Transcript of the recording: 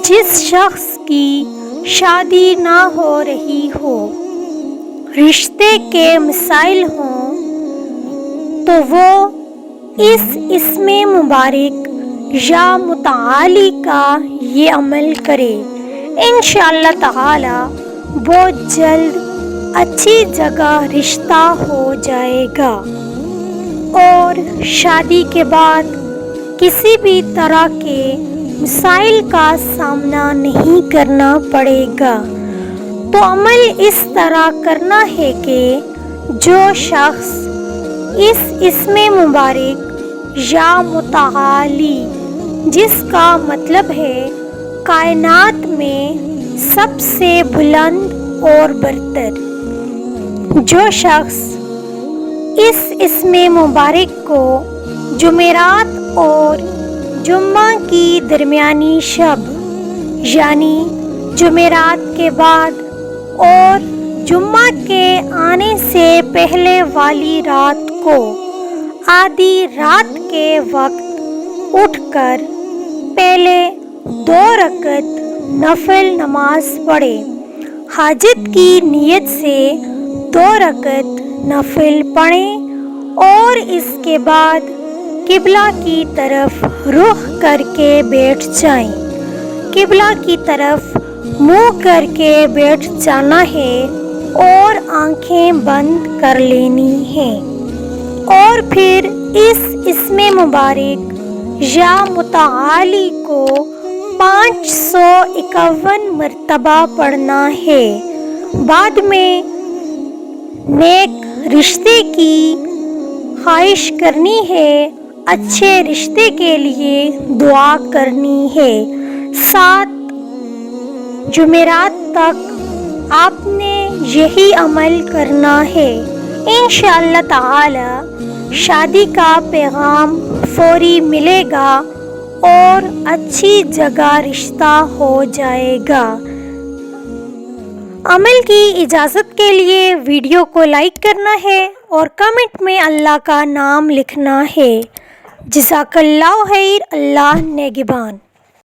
جس شخص کی شادی نہ ہو رہی ہو، رشتے کے مسائل ہوں، تو وہ اس اسم مبارک یا متعالی کا یہ عمل کرے، انشاءاللہ تعالی بہت جلد اچھی جگہ رشتہ ہو جائے گا اور شادی کے بعد کسی بھی طرح کے مسائل کا سامنا نہیں کرنا پڑے گا۔ تو عمل اس طرح کرنا ہے کہ جو شخص اس اسم مبارک یا متعالی، جس کا مطلب ہے کائنات میں سب سے بلند اور برتر، جو شخص اس اسم مبارک کو جمعرات اور جمعہ کی درمیانی شب، یعنی جمعرات کے بعد اور جمعہ کے آنے سے پہلے والی رات کو آدھی رات کے وقت اٹھ کر پہلے 2 رکعت نفل نماز پڑھے، حاجت کی نیت سے 2 رکعت نفل پڑھیں اور اس کے بعد قبلہ کی طرف رخ کر کے بیٹھ جائیں۔ قبلہ کی طرف منہ کر کے بیٹھ جانا ہے اور آنکھیں بند کر لینی ہیں، اور پھر اس اسم مبارک یا متعالی کو 551 مرتبہ پڑھنا ہے۔ بعد میں نیک رشتے کی خواہش کرنی ہے، اچھے رشتے کے لیے دعا کرنی ہے۔ 7 جمعرات تک آپ نے یہی عمل کرنا ہے، انشاءاللہ تعالی شادی کا پیغام فوری ملے گا اور اچھی جگہ رشتہ ہو جائے گا۔ عمل کی اجازت کے لیے ویڈیو کو لائک کرنا ہے اور کمنٹ میں اللہ کا نام لکھنا ہے۔ جزاک اللہ خیر، اللہ نگہبان۔